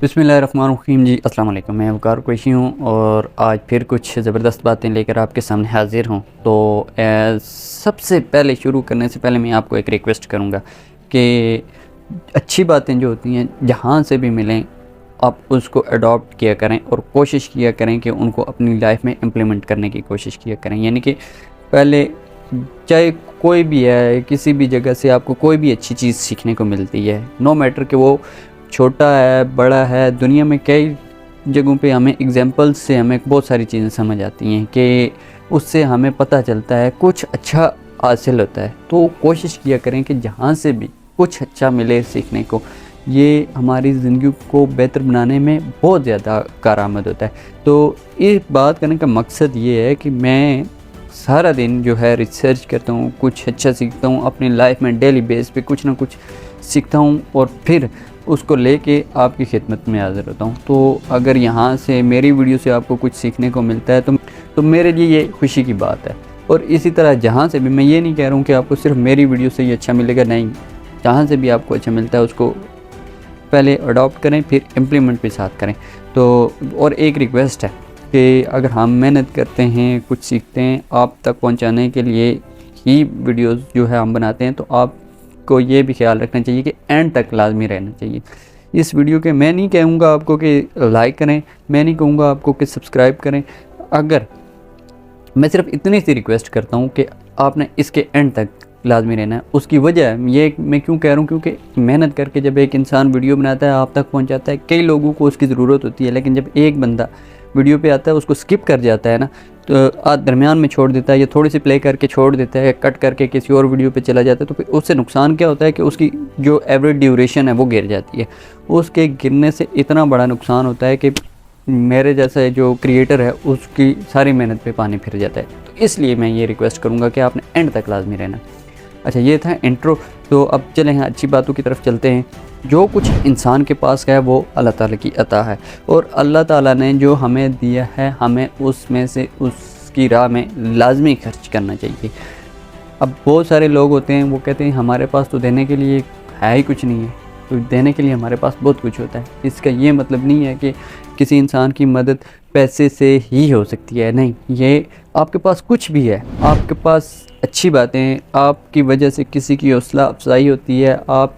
बिस्मिल्लाहिर्रहमानिर्रहीम जी, अस्सलाम वालेकुम। मैं वकार कुरैशी हूँ और आज फिर कुछ ज़बरदस्त बातें लेकर आपके सामने हाज़िर हूँ। तो सबसे पहले शुरू करने से पहले मैं आपको एक रिक्वेस्ट करूँगा कि अच्छी बातें जो होती हैं जहाँ से भी मिलें आप उसको अडॉप्ट किया करें और कोशिश किया करें कि उनको अपनी लाइफ में इम्प्लीमेंट करने की कोशिश किया करें। यानी कि पहले चाहे कोई भी है, किसी भी जगह से आपको कोई भी अच्छी चीज़ सीखने को मिलती है, नो मैटर कि वो छोटा है बड़ा है। दुनिया में कई जगहों पे हमें एग्जांपल्स से हमें बहुत सारी चीज़ें समझ आती हैं कि उससे हमें पता चलता है कुछ अच्छा हासिल होता है। तो कोशिश किया करें कि जहाँ से भी कुछ अच्छा मिले सीखने को, ये हमारी ज़िंदगी को बेहतर बनाने में बहुत ज़्यादा कारआमद होता है। तो ये बात करने का मकसद ये है कि मैं सारा दिन जो है रिसर्च करता हूँ, कुछ अच्छा सीखता हूँ, अपनी लाइफ में डेली बेस पे कुछ ना कुछ सीखता हूँ और फिर उसको लेके आपकी खिदमत में हाज़िर होता हूँ। तो अगर यहाँ से मेरी वीडियो से आपको कुछ सीखने को मिलता है तो मेरे लिए ये खुशी की बात है। और इसी तरह जहाँ से भी, मैं ये नहीं कह रहा हूँ कि आपको सिर्फ मेरी वीडियो से ही अच्छा मिलेगा, नहीं, जहाँ से भी आपको अच्छा मिलता है उसको पहले अडॉप्ट करें फिर इम्प्लीमेंट भी साथ करें। तो और एक रिक्वेस्ट है कि अगर हम मेहनत करते हैं, कुछ सीखते हैं, आप तक पहुंचाने के लिए ही वीडियोस जो है हम बनाते हैं, तो आपको ये भी ख्याल रखना चाहिए कि एंड तक लाजमी रहना चाहिए इस वीडियो के। मैं नहीं कहूँगा आपको कि लाइक करें, मैं नहीं कहूँगा आपको कि सब्सक्राइब करें, अगर मैं सिर्फ इतनी सी रिक्वेस्ट करता हूँ कि आपने इसके एंड तक लाजमी रहना है। उसकी वजह ये मैं क्यों कह रहा हूँ, क्योंकि मेहनत करके जब एक इंसान वीडियो बनाता है, आप तक पहुँचाता है, कई लोगों को उसकी ज़रूरत होती है, लेकिन जब एक बंदा वीडियो पे आता है उसको स्किप कर जाता है ना, तो दरमियान में छोड़ देता है या थोड़ी सी प्ले करके छोड़ देता है, कट करके किसी और वीडियो पे चला जाता है, तो फिर उससे नुकसान क्या होता है कि उसकी जो एवरेज ड्यूरेशन है वो गिर जाती है। उसके गिरने से इतना बड़ा नुकसान होता है कि मेरे जैसा जो क्रिएटर है उसकी सारी मेहनत पे पानी फिर जाता है। तो इसलिए मैं ये रिक्वेस्ट करूँगा कि आपने एंड तक लाजमी रहना। अच्छा, ये था इंट्रो। तो अब चलें हैं अच्छी बातों की तरफ चलते हैं। जो कुछ इंसान के पास है वो अल्लाह ताला की अता है, और अल्लाह ताला ने जो हमें दिया है हमें उसमें से उसकी राह में लाजमी खर्च करना चाहिए। अब बहुत सारे लोग होते हैं वो कहते हैं हमारे पास तो देने के लिए है ही कुछ नहीं है, तो देने के लिए हमारे पास बहुत कुछ होता है। इसका ये मतलब नहीं है कि किसी इंसान की मदद पैसे से ही हो सकती है, नहीं, ये आपके पास कुछ भी है, आपके पास अच्छी बातें, आपकी वजह से किसी की हौसला अफजाई होती है, आप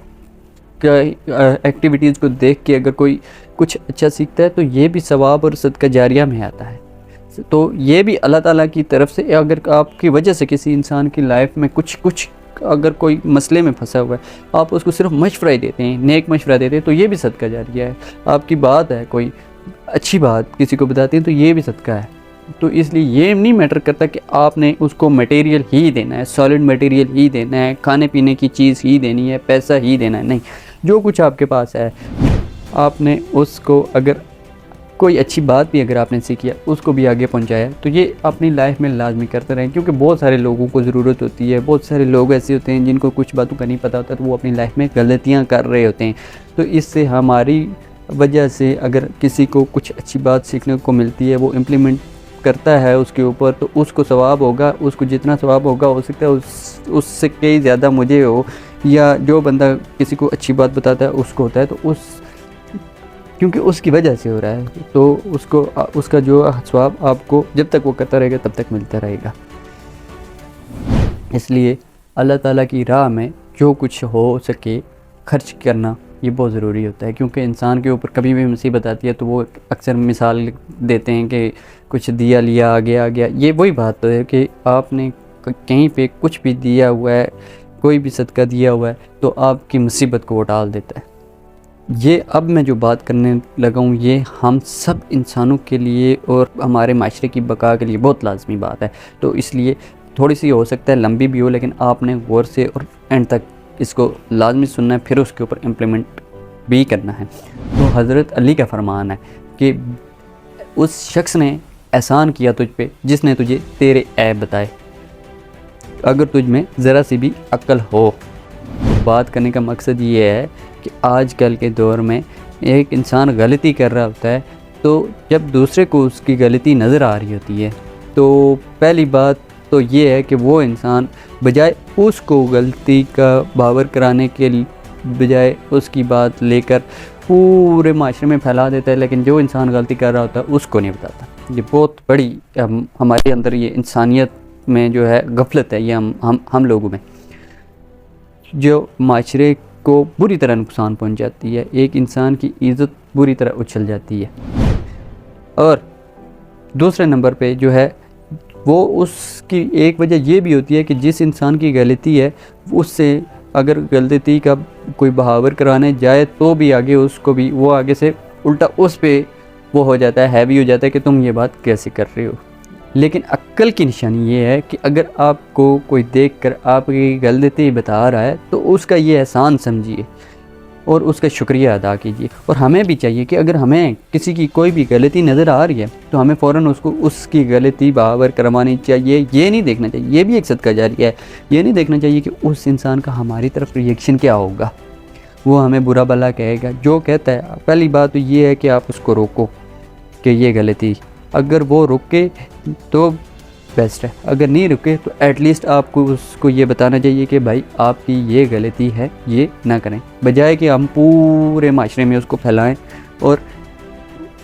एक्टिविटीज़ को देख के अगर कोई कुछ अच्छा सीखता है तो ये भी सवाब और सदका जारिया में आता है। तो ये भी अल्लाह ताला की तरफ से, अगर आपकी वजह से किसी इंसान की लाइफ में कुछ अगर कोई मसले में फंसा हुआ है, आप उसको सिर्फ मशवरा देते हैं, नेक मशवरा देते हैं, तो ये भी सदका जारिया है। आपकी बात है, कोई अच्छी बात किसी को बताते हैं तो ये भी सदका है। तो इसलिए ये नहीं मैटर करता कि आपने उसको मटेरियल ही देना है, सॉलिड मटेरियल ही देना है, खाने पीने की चीज़ ही देनी है, पैसा ही देना है, नहीं, जो कुछ आपके पास है आपने उसको, अगर कोई अच्छी बात भी अगर आपने सीखी है उसको भी आगे पहुंचाया, तो ये अपनी लाइफ में लाजमी करते रहें। क्योंकि बहुत सारे लोगों को ज़रूरत होती है, बहुत सारे लोग ऐसे होते हैं जिनको कुछ बातों का नहीं पता होता, तो वो अपनी लाइफ में गलतियाँ कर रहे होते हैं। तो इससे हमारी वजह से अगर किसी को कुछ अच्छी बात सीखने को मिलती है, वो इम्प्लीमेंट करता है उसके ऊपर, तो उसको सवाब होगा, उसको जितना सवाब होगा हो सकता है उससे कई ज़्यादा मुझे हो, या जो बंदा किसी को अच्छी बात बताता है उसको होता है, तो क्योंकि उसकी वजह से हो रहा है, तो उसको उसका जो सवाब आपको जब तक वो करता रहेगा तब तक मिलता रहेगा। इसलिए अल्लाह ताला की राह में जो कुछ हो सके खर्च करना ये बहुत ज़रूरी होता है। क्योंकि इंसान के ऊपर कभी भी मुसीबत आती है तो वो अक्सर मिसाल देते हैं कि कुछ दिया लिया आगे आ गया। ये वही बात है कि आपने कहीं पे कुछ भी दिया हुआ है, कोई भी सदका दिया हुआ है, तो आपकी मुसीबत को वो टाल देता है। ये अब मैं जो बात करने लगा हूँ ये हम सब इंसानों के लिए और हमारे माशरे की बका के लिए बहुत लाजमी बात है। तो इसलिए थोड़ी सी हो सकता है लंबी भी हो, लेकिन आपने गौर से और एंड तक इसको लाजमी सुनना है, फिर उसके ऊपर इम्प्लीमेंट भी करना है। तो हज़रत अली का फरमान है कि उस शख्स ने एहसान किया तुझ पे जिसने तुझे तेरे ऐब बताए, अगर तुझ में ज़रा सी भी अक्ल हो। तो बात करने का मकसद ये है कि आजकल के दौर में एक इंसान गलती कर रहा होता है, तो जब दूसरे को उसकी गलती नज़र आ रही होती है, तो पहली बात तो ये है कि वो इंसान बजाय उसको गलती का बावर कराने के बजाय उसकी बात लेकर पूरे माशरे में फैला देता है, लेकिन जो इंसान गलती कर रहा होता है उसको नहीं बताता। ये बहुत बड़ी हमारे अंदर ये इंसानियत में जो है गफलत है, ये हम लोगों में, जो माशरे को बुरी तरह नुकसान पहुंच जाती है। एक इंसान की इज़्ज़त बुरी तरह उछल जाती है। और दूसरे नंबर पे जो है वो उसकी एक वजह ये भी होती है कि जिस इंसान की गलती है उससे अगर गलती का कोई बहावर कराने जाए तो भी आगे उसको भी वो आगे से उल्टा उस पे वो हो जाता है, हैवी हो जाता है कि तुम ये बात कैसे कर रहे हो। लेकिन अक्ल की निशानी ये है कि अगर आपको कोई देखकर आपकी गलती बता रहा है तो उसका ये एहसान समझिए और उसका शुक्रिया अदा कीजिए। और हमें भी चाहिए कि अगर हमें किसी की कोई भी गलती नज़र आ रही है तो हमें फ़ौरन उसको उसकी गलती बराबर करवानी चाहिए। ये नहीं देखना चाहिए, ये भी एक सदका जारिया है, ये नहीं देखना चाहिए कि उस इंसान का हमारी तरफ रिएक्शन क्या होगा, वो हमें बुरा भला कहेगा। जो कहता है, पहली बात तो ये है कि आप उसको रोको कि ये गलती, अगर वो रुके तो बेस्ट है, अगर नहीं रुके तो एटलीस्ट आपको उसको ये बताना चाहिए कि भाई आपकी ये गलती है, ये ना करें, बजाय कि हम पूरे माशरे में उसको फैलाएं और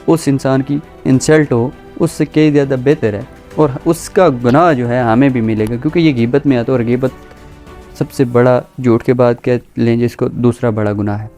उस इंसान की इंसल्ट हो, उससे कई ज़्यादा बेहतर है और उसका गुनाह जो है हमें भी मिलेगा, क्योंकि ये गीबत में आता है और गीबत सबसे बड़ा झूठ के बाद कह लें जिसको दूसरा बड़ा गुनाह है।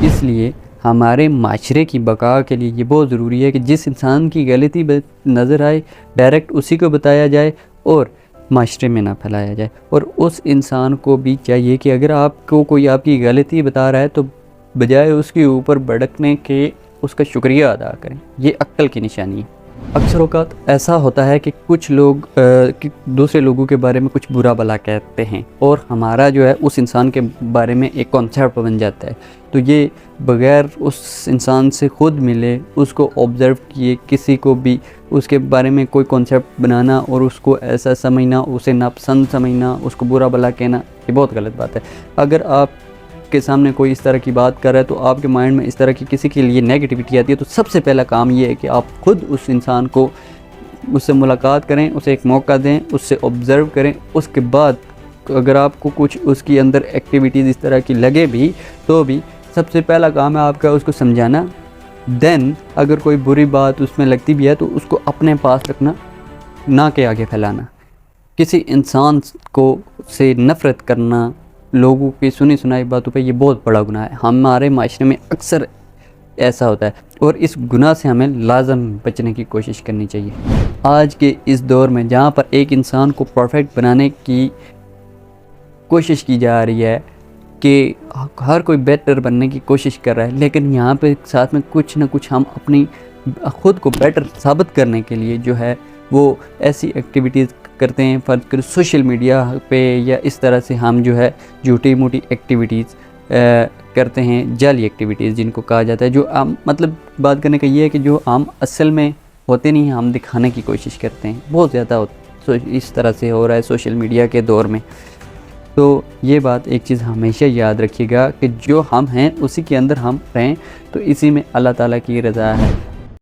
इसलिए हमारे माशरे की बका के लिए ये बहुत ज़रूरी है कि जिस इंसान की गलती नज़र आए डायरेक्ट उसी को बताया जाए और माशरे में ना फैलाया जाए। और उस इंसान को भी चाहिए कि अगर आपको कोई आपकी गलती बता रहा है तो बजाय उसके ऊपर भड़कने के उसका शुक्रिया अदा करें। ये अक्ल की निशानी है। अक्सर औक़ात ऐसा होता है कि कुछ लोग कि दूसरे लोगों के बारे में कुछ बुरा भला कहते हैं और हमारा जो है उस इंसान के बारे में एक कॉन्सेप्ट बन जाता है। तो ये बग़ैर उस इंसान से ख़ुद मिले, उसको ऑब्ज़र्व किए, किसी को भी उसके बारे में कोई कॉन्सेप्ट बनाना और उसको ऐसा समझना, उसे नापसंद समझना, उसको बुरा भला कहना, ये बहुत गलत बात है। अगर आप के सामने कोई इस तरह की बात कर रहा है तो आपके माइंड में इस तरह की किसी के लिए नेगेटिविटी आती है, तो सबसे पहला काम ये है कि आप खुद उस इंसान को, उससे मुलाकात करें, उसे एक मौका दें, उससे ऑब्ज़र्व करें। उसके बाद अगर आपको कुछ उसकी अंदर एक्टिविटीज़ इस तरह की लगे भी तो भी सबसे पहला काम है आपका उसको समझाना। देन अगर कोई बुरी बात उसमें लगती भी है तो उसको अपने पास रखना, ना के आगे फैलाना। किसी इंसान को से नफ़रत करना, लोगों की सुनी सुनाई बातों पे, ये बहुत बड़ा गुनाह है। हमारे माशरे में अक्सर ऐसा होता है और इस गुनाह से हमें लाजम बचने की कोशिश करनी चाहिए। आज के इस दौर में जहाँ पर एक इंसान को परफेक्ट बनाने की कोशिश की जा रही है कि हर कोई बेटर बनने की कोशिश कर रहा है, लेकिन यहाँ पे साथ में कुछ ना कुछ हम अपनी ख़ुद को बेटर साबित करने के लिए जो है वो ऐसी एक्टिविटीज़ करते हैं। फ़र्ज़ कर सोशल मीडिया पे या इस तरह से हम जो है झूठी मूठी एक्टिविटीज़ करते हैं, जाली एक्टिविटीज़ जिनको कहा जाता है, जो आम मतलब बात करने का ये है कि जो आम असल में होते नहीं, हम दिखाने की कोशिश करते हैं। बहुत ज़्यादा इस तरह से हो रहा है सोशल मीडिया के दौर में। तो ये बात एक चीज़ हमेशा याद रखिएगा कि जो हम हैं उसी के अंदर हम रहें, तो इसी में अल्लाह ताला की रज़ा है।